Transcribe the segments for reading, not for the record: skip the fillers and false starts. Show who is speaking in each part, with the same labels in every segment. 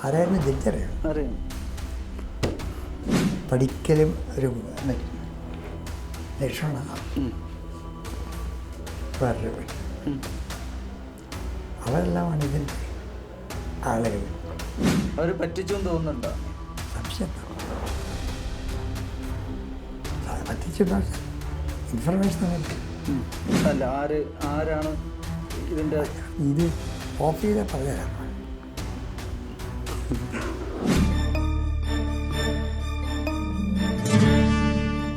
Speaker 1: ആരായിരുന്നു ജഡ്ജ്
Speaker 2: അറിയാം.
Speaker 1: പഠിക്കലും ഒരു ലക്ഷണ വേറൊരു അവരെല്ലാമാണ് ഇതിൻ്റെ ആളുകൾ.
Speaker 2: അവർ പറ്റിച്ചു തോന്നുന്നുണ്ടോ?
Speaker 1: സംശയം പറ്റിച്ചു ഇൻഫർമേഷൻ
Speaker 2: അല്ല, ആരാണ് ഇതിൻ്റെ
Speaker 1: ഇത് ഓഫ് ചെയ്താൽ പറഞ്ഞുതരാം.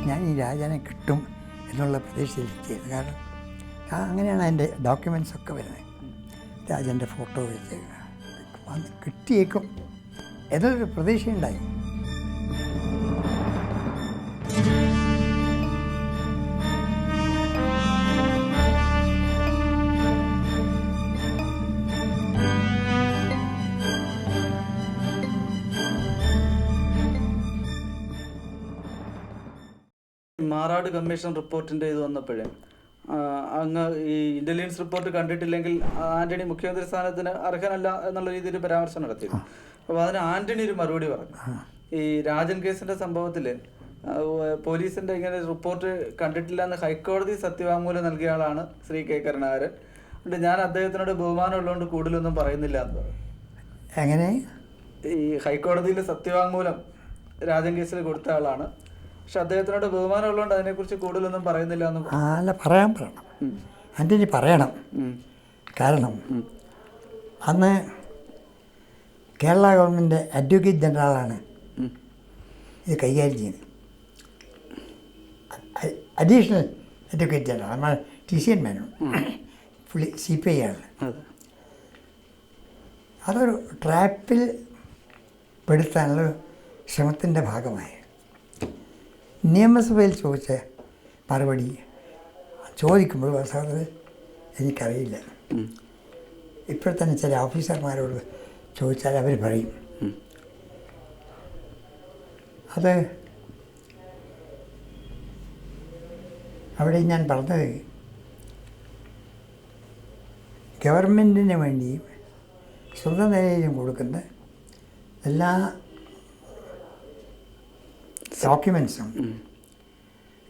Speaker 1: ഞാൻ ഈ രാജാനെ കിട്ടും എന്നുള്ള പ്രതീക്ഷയിലെത്തിയത്. കാരണം അങ്ങനെയാണ് അതിൻ്റെ ഡോക്യുമെൻറ്റ്സ് ഒക്കെ വരുന്നത്. രാജൻ്റെ ഫോട്ടോ വെച്ച് വന്ന് കിട്ടിയേക്കും എന്നൊരു പ്രതീക്ഷയുണ്ടായി.
Speaker 2: മാറാട് കമ്മീഷൻ റിപ്പോർട്ടിൻ്റെ ഇത് വന്നപ്പോഴേ അങ്ങ് ഈ ഇൻ്റലിജൻസ് റിപ്പോർട്ട് കണ്ടിട്ടില്ലെങ്കിൽ ആന്റണി മുഖ്യമന്ത്രി സ്ഥാനത്തിന് അർഹനല്ല എന്നുള്ള രീതിയിൽ പരാമർശം നടത്തിയിരുന്നു. അപ്പോൾ അതിന് ആന്റണി ഒരു മറുപടി പറഞ്ഞു. ഈ രാജൻ കേസിൻ്റെ സംഭവത്തിൽ പോലീസിൻ്റെ ഇങ്ങനെ റിപ്പോർട്ട് കണ്ടിട്ടില്ല എന്ന് ഹൈക്കോടതി സത്യവാങ്മൂലം നൽകിയ ആളാണ് ശ്രീ കെ കരുണാകരൻ. അതുകൊണ്ട് ഞാൻ അദ്ദേഹത്തിനോട് ബഹുമാനമുള്ളതുകൊണ്ട് കൂടുതലൊന്നും പറയുന്നില്ല എന്ന് പറഞ്ഞു.
Speaker 1: എങ്ങനെ
Speaker 2: ഈ ഹൈക്കോടതിയിൽ സത്യവാങ്മൂലം രാജൻ കേസിൽ കൊടുത്ത ആളാണ്, പക്ഷെ അദ്ദേഹത്തിനോട് ബഹുമാനം ഉള്ളതുകൊണ്ട് അതിനെക്കുറിച്ച് കൂടുതലൊന്നും പറയുന്നില്ല എന്ന്.
Speaker 1: അല്ല, പറയണം ആൻ്റണി പറയണം. കാരണം അന്ന് കേരള ഗവൺമെൻറ് അഡ്വക്കേറ്റ് ജനറലാണ് ഇത് കൈകാര്യം ചെയ്യുന്നത്. അഡീഷണൽ അഡ്വക്കേറ്റ് ജനറൽ നമ്മൾ ടി.സി.എൻ. മേനോൻ, പുള്ളി CPI ആണ്. അതൊരു ട്രാപ്പിൽ പെടുത്താനുള്ള ശ്രമത്തിൻ്റെ ഭാഗമായി നിയമസഭയിൽ ചോദിച്ച മറുപടി ചോദിക്കുമ്പോൾ വാസ്തവത്തിൽ എനിക്കറിയില്ല. ഇപ്പോൾ തന്നെ ചില ഓഫീസർമാരോട് ചോദിച്ചാൽ അവർ പറയും. അത് അവിടെ ഞാൻ പറഞ്ഞത് ഗവൺമെൻറ്റിന് വേണ്ടിയും സ്വന്തം നിലയിലും കൊടുക്കുന്ന എല്ലാ ഡോക്യുമെൻസും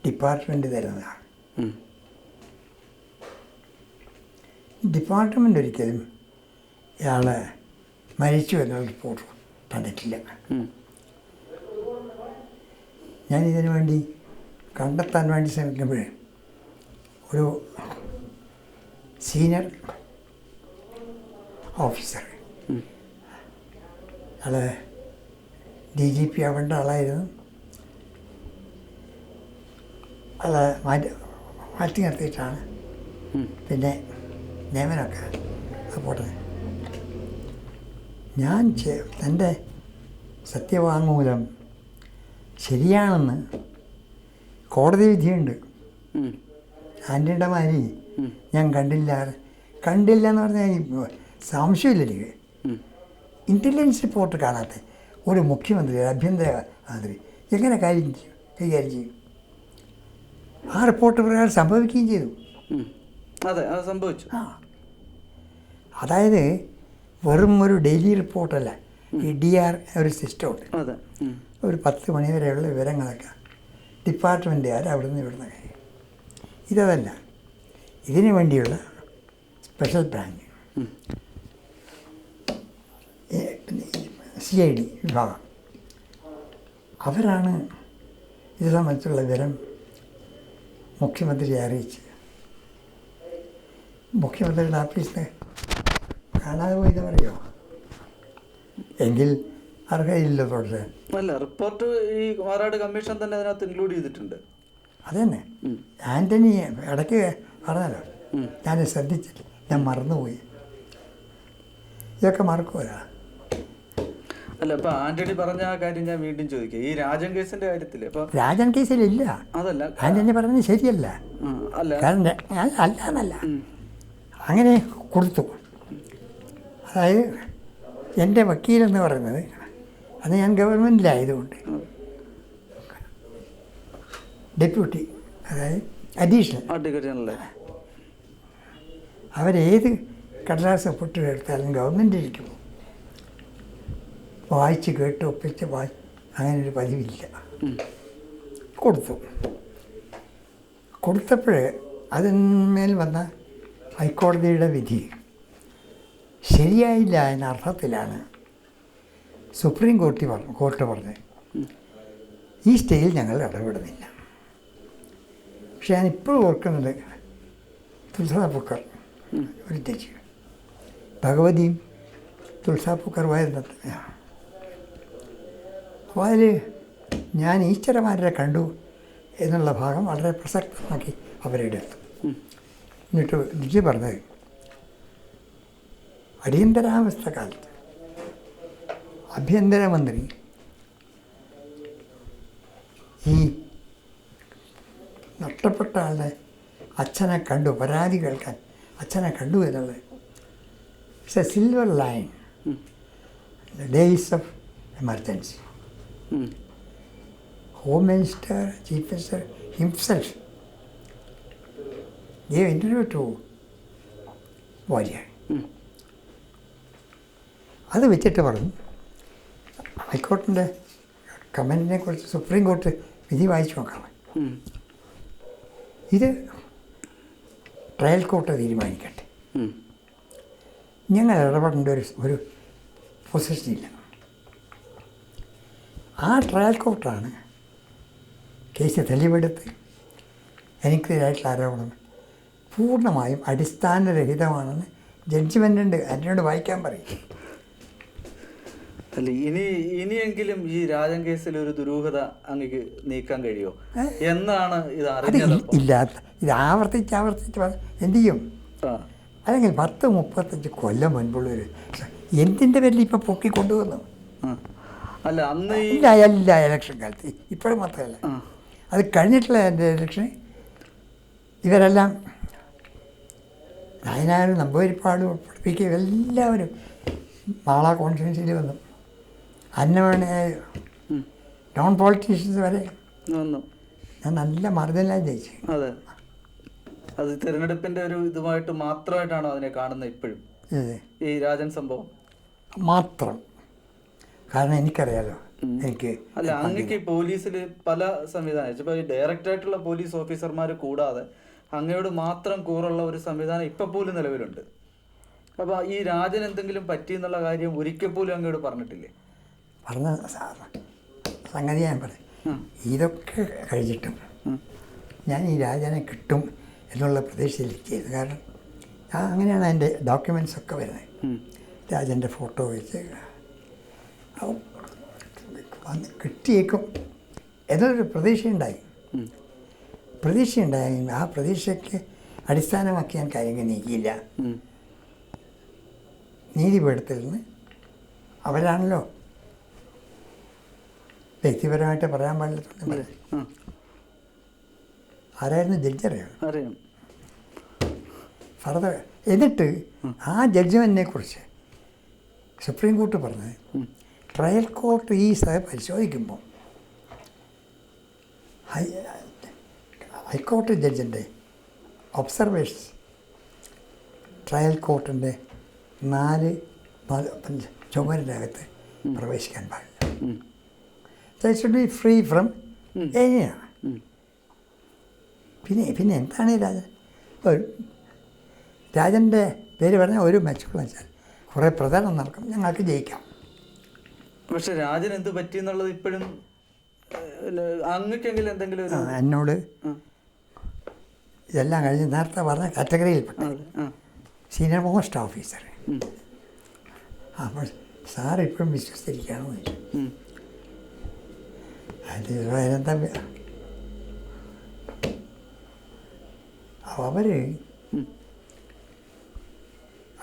Speaker 1: ഡിപ്പാർട്ട്മെൻറ്റ് തരുന്നതാണ്. ഡിപ്പാർട്ട്മെൻ്റ് ഒരിക്കലും ഇയാൾ മരിച്ചു എന്നുള്ള റിപ്പോർട്ട് തന്നിട്ടില്ല. ഞാനിതിനു വേണ്ടി കണ്ടെത്താൻ വേണ്ടി ശ്രമിക്കുമ്പോൾ ഒരു സീനിയർ ഓഫീസർ, അയാൾ DGP ആവേണ്ട ആളായിരുന്നു, അത് മാറ്റി നിർത്തിയിട്ടാണ് പിന്നെ നിയമനമൊക്കെ പോട്ടെ. ഞാൻ എൻ്റെ സത്യവാങ്മൂലം ശരിയാണെന്ന് കോടതി വിധിയുണ്ട്. ആൻ്റണിയുടെ മാതിരി ഞാൻ കണ്ടില്ല എന്ന് പറഞ്ഞാൽ സംശയമില്ല. എനിക്ക് ഇൻ്റലിജൻസ് റിപ്പോർട്ട് കാണാത്ത ഒരു മുഖ്യമന്ത്രി, ആഭ്യന്തര മന്ത്രി എങ്ങനെ കൈകാര്യം ചെയ്യും? ആ റിപ്പോർട്ട് പ്രകാരം സംഭവിക്കുകയും ചെയ്തു.
Speaker 2: അതെ, അത് സംഭവിച്ചു.
Speaker 1: അതായത് വെറും ഒരു ഡെയിലി റിപ്പോർട്ടല്ല, ഈ DR ഒരു സിസ്റ്റമുണ്ട്. ഒരു 10 മണി വരെയുള്ള വിവരങ്ങളൊക്കെ ഡിപ്പാർട്ട്മെൻറ്റുകാർ അവിടുന്ന് ഇവിടുന്ന് കഴിയും. ഇതല്ല, ഇതിനു വേണ്ടിയുള്ള സ്പെഷ്യൽ ബ്രാഞ്ച് CID വിഭാഗം, അവരാണ് ഇത് സംബന്ധിച്ചുള്ള വിവരം മുഖ്യമന്ത്രിയെ അറിയിച്ച്. മുഖ്യമന്ത്രിയുടെ ഓഫീസിൽ കാണാതെ പോയത് പറയുമോ? എങ്കിൽ അർഹയില്ല തുടരാൻ.
Speaker 2: അല്ല, റിപ്പോർട്ട് ഈ മാറാട് കമ്മീഷൻ തന്നെ അതിനകത്ത് ഇൻക്ലൂഡ് ചെയ്തിട്ടുണ്ട്.
Speaker 1: അതന്നെ ആൻ്റണി ഇടയ്ക്ക് പറഞ്ഞല്ലോ, ഞാൻ ശ്രദ്ധിച്ചില്ല, ഞാൻ മറന്നുപോയി. ഇതൊക്കെ മറക്കുമല്ലോ.
Speaker 2: അല്ല, ഇപ്പൊ ആന്റണി പറഞ്ഞ ആ കാര്യം ഞാൻ വീണ്ടും ചോദിക്കാം. ഈ രാജൻ കേസിന്റെ കാര്യത്തില് ഇപ്പൊ
Speaker 1: രാജൻ കേസിലില്ല,
Speaker 2: അതല്ല
Speaker 1: ആൻ്റണി പറഞ്ഞത് ശരിയല്ല. കാരണം അല്ല അങ്ങനെ കൊടുത്തു. അതായത് എൻ്റെ വക്കീലെന്ന് പറയുന്നത് അത് ഞാൻ ഗവൺമെൻറ്റിലായതുകൊണ്ട് ഡെപ്യൂട്ടി, അതായത് അഡീഷണൽ, അവരേത് കടലാസ് ഒപ്പിട്ട് എടുത്താലും ഗവൺമെൻറ്റിലേക്ക് പോകും. വായിച്ച് കേട്ട് ഒപ്പിച്ച് അങ്ങനെയൊരു പതിവില്ല. കൊടുത്തപ്പോൾ അതിന്മേൽ വന്ന ഹൈക്കോടതിയുടെ വിധി ശരിയായില്ല എന്ന അർത്ഥത്തിലാണ് സുപ്രീം കോർട്ട് പറഞ്ഞത് ഈ സ്റ്റേയിൽ ഞങ്ങൾ ഇടപെടുന്നില്ല. പക്ഷെ ഞാനിപ്പോഴും ഓർക്കുന്നത് തുൾസാപൂക്കർ ഒരു ജഡ്ജി, ഭഗവതിയും തുൾസാപൂക്കറുമായിരുന്നു. അപ്പോൾ അതിൽ ഞാൻ ഈശ്വരന്മാരെ കണ്ടു എന്നുള്ള ഭാഗം വളരെ പ്രസക്തമാക്കി അവരെടുത്തു. എന്നിട്ട് ജഡ്ജി പറഞ്ഞത് അടിയന്തരാവസ്ഥ കാലത്ത് ആഭ്യന്തരമന്ത്രി ഈ നഷ്ടപ്പെട്ട ആളുടെ അച്ഛനെ കണ്ടു, പരാതി കേൾക്കാൻ അച്ഛനെ കണ്ടു എന്നുള്ളത് it's a silver line the days of emergency. Home minister, chief minister himself gave interview to Warrier. അത് വെച്ചിട്ട് പറഞ്ഞു ഹൈക്കോർട്ടിൻ്റെ കമൻറ്റിനെ കുറിച്ച് സുപ്രീം കോർട്ട് വിധി വായിച്ചു നോക്കാം. ഇത് ട്രയൽ കോർട്ട് തീരുമാനിക്കട്ടെ, ഞങ്ങൾ ഇടപെടേണ്ട ഒരു പൊസിഷനില്ല. ആ ട്രയൽ കോർട്ടാണ് കേസ് തെളിവെടുത്ത് എനിക്കെതിരായിട്ടുള്ള ആരോപണം പൂർണ്ണമായും അടിസ്ഥാനരഹിതമാണെന്ന് ജഡ്ജ്മെൻ്റ് ഉണ്ട്, അതിനോട് വായിക്കാൻ പറയും.
Speaker 2: അല്ല ഇനിയെങ്കിലും ഈ രാജൻ കേസിൽ ഒരു ദുരൂഹത അങ്ങക്ക് നീക്കാൻ കഴിയുമോ എന്നാണ് ഇത് അറിഞ്ഞത്?
Speaker 1: ഇല്ലാത്ത ഇത് ആവർത്തിച്ച് എന്ത് ചെയ്യും? അല്ലെങ്കിൽ 10-35 കൊല്ലം മുൻപുള്ളൊരു എന്തിൻ്റെ പേരിൽ ഇപ്പം പൊക്കി കൊണ്ടുവന്നു?
Speaker 2: അല്ല അന്ന്
Speaker 1: എല്ലാ ഇലക്ഷൻ കാലത്ത് ഇപ്പോഴും മാത്രമല്ല, അത് കഴിഞ്ഞിട്ടുള്ള എൻ്റെ ഇലക്ഷൻ ഇവരെല്ലാം നായനാരും നമ്പൂതിരിപ്പാട് പഠിപ്പിക്കുക എല്ലാവരും മാള കോൺസ്റ്റിറ്റ്യുവൻസിയിൽ വന്നു. അന്നമണിയായ നോൺ പൊളിറ്റീഷ്യൻസ് വരെ
Speaker 2: വന്നു.
Speaker 1: ഞാൻ നല്ല മറുതലായി ജയിച്ചു.
Speaker 2: അതെ, അത് തിരഞ്ഞെടുപ്പിൻ്റെ ഒരു ഇതുമായിട്ട് മാത്രമായിട്ടാണോ അതിനെ കാണുന്നത് ഇപ്പോഴും ഈ രാജൻ സംഭവം മാത്രം?
Speaker 1: കാരണം എനിക്കറിയാലോ, എനിക്ക്
Speaker 2: അല്ല അങ്ങക്ക് പോലീസിൽ പല സംവിധാനം ഇപ്പോൾ ഡയറക്റ്റായിട്ടുള്ള പോലീസ് ഓഫീസർമാർ കൂടാതെ അങ്ങയോട് മാത്രം കൂറുള്ള ഒരു സംവിധാനം ഇപ്പം പോലും നിലവിലുണ്ട്. അപ്പോൾ ഈ രാജൻ എന്തെങ്കിലും പറ്റിയെന്നുള്ള കാര്യം ഒരിക്കൽ പോലും അങ്ങയോട് പറഞ്ഞിട്ടില്ലേ?
Speaker 1: പറഞ്ഞ സംഗതി ഞാൻ പറയും. ഇതൊക്കെ കഴിഞ്ഞിട്ടും ഞാൻ ഈ രാജനെ കിട്ടും എന്നുള്ള പ്രതീക്ഷയിൽ ചെയ്തു. കാരണം അങ്ങനെയാണ് എൻ്റെ ഡോക്യുമെൻറ്റ്സ് ഒക്കെ വരുന്നത്. രാജൻ്റെ ഫോട്ടോ വെച്ച് വന്ന് കിട്ടിയേക്കും എന്നൊരു പ്രതീക്ഷയുണ്ടായി. ആ പ്രതീക്ഷയ്ക്ക് അടിസ്ഥാനമാക്കി ഞാൻ കാര്യങ്ങൾ നീക്കിയില്ല. നീതിപീഠത്തിൽ നിന്ന് അവരാണല്ലോ വ്യക്തിപരമായിട്ട് പറയാൻ പാടില്ല. ആരായിരുന്നു ജഡ്ജ് അറിയാം. ഫർദർ എന്നിട്ട് ആ ജഡ്ജ്മെൻറ്റിനെ കുറിച്ച് സുപ്രീം കോർട്ട് പറഞ്ഞത് ട്രയൽ കോർട്ട് ഈ പരിശോധിക്കുമ്പോൾ ഹൈക്കോർട്ട് ജഡ്ജിൻ്റെ ഒബ്സർവേഷൻസ് ട്രയൽ കോർട്ടിൻ്റെ 4 ചുമരിനകത്ത് പ്രവേശിക്കാൻ പാടില്ല. That should be free from ഏരിയാണ്. പിന്നെ എന്താണ് രാജൻ്റെ പേര് പറഞ്ഞാൽ ഒരു മെച്ചമെന്ന് വെച്ചാൽ കുറേ പ്രചാരണം നടക്കും, ഞങ്ങൾക്ക് ജയിക്കാം.
Speaker 2: പക്ഷെ രാജൻ എന്ത് പറ്റി എന്നുള്ളത് ഇപ്പോഴും അങ്ങക്കെങ്കിലും എന്തെങ്കിലും
Speaker 1: എന്നോട് ഇതെല്ലാം കഴിഞ്ഞ് നേരത്തെ പറഞ്ഞ കാറ്റഗറിയിൽപ്പെട്ട സീനിയർ മോസ്റ്റ് ഓഫീസർ അപ്പോൾ സാർ ഇപ്പോഴും വിശ്വസിച്ചിരിക്കുകയാണെന്ന് ചോദിച്ചു. അതിലെന്താ അവർ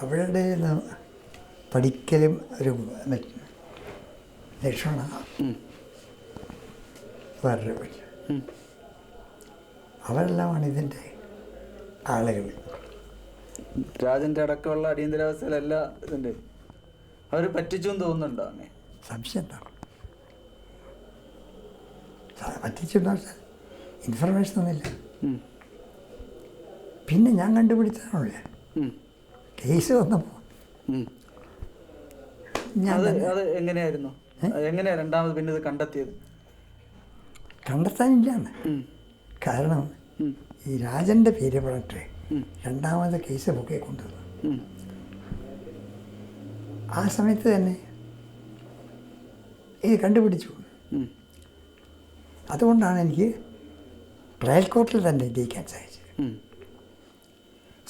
Speaker 1: അവരുടെ പഠിക്കലും ഒരു ലക്ഷണമാണ്. വേറൊരു അവരെല്ലാമാണ് ഇതിൻ്റെ ആളുകൾ.
Speaker 2: രാജൻ്റെ അടക്കമുള്ള അടിയന്തരാവസ്ഥയിലല്ല ഇതിൻ്റെ അവർ പറ്റിച്ചെന്ന് തോന്നുന്നുണ്ടോ? അങ്ങനെ
Speaker 1: സംശയം ഉണ്ടാവും. പറ്റിച്ചെന്ന് വെച്ചാൽ ഇൻഫർമേഷൻ ഒന്നുമില്ല. പിന്നെ ഞാൻ കണ്ടുപിടിച്ചതാണല്ലേ കേസ് വന്നപ്പോൾ ഞാൻ
Speaker 2: അത് അത് എങ്ങനെയായിരുന്നു? എങ്ങനെയാ രണ്ടാമത് പിന്നെ ഇത് കണ്ടെത്തിയത്?
Speaker 1: കണ്ടെത്താനില്ലാന്ന്. കാരണം ഈ രാജൻ്റെ പേര് പറഞ്ഞിട്ട് രണ്ടാമത് കേസ് ബുക്കെ കൊണ്ടുവന്നു. ആ സമയത്ത് തന്നെ ഇത് കണ്ടുപിടിച്ചു. അതുകൊണ്ടാണ് എനിക്ക് ട്രയൽ കോർട്ടിൽ തന്നെ ജയിക്കാൻ സാധിച്ചത്.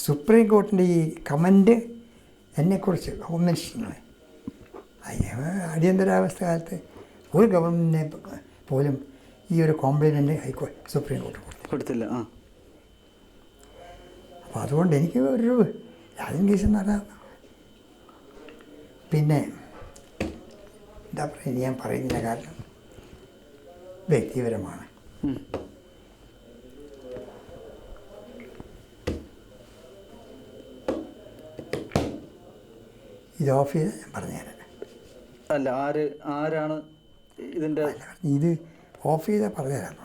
Speaker 1: സുപ്രീം കോർട്ടിൻ്റെ ഈ കമൻറ്റ് എന്നെക്കുറിച്ച് ഹോം മിനിസ്റ്ററിനെ അടിയന്തരാവസ്ഥ കാലത്ത് ഒരു ഗവൺമെൻറ്റിനെ പോലും ഈ ഒരു കോംപ്ലിമെൻ്റ് സുപ്രീം കോർട്ട്
Speaker 2: കൊടുത്തില്ല.
Speaker 1: അപ്പോൾ അതുകൊണ്ട് എനിക്ക് ഒരു രാജൻ കേസ് നടന്ന പിന്നെ എന്താ പറയുക, ഞാൻ പറയുന്നില്ല, കാരണം വ്യക്തിപരമാണ്. ഇത് ഓഫ് ചെയ്ത് ഞാൻ പറഞ്ഞുതരാം.
Speaker 2: അല്ല, ആരാണ് ഇതിൻ്റെ
Speaker 1: ഇത് ഓഫ് ചെയ്താൽ പറഞ്ഞുതരാം.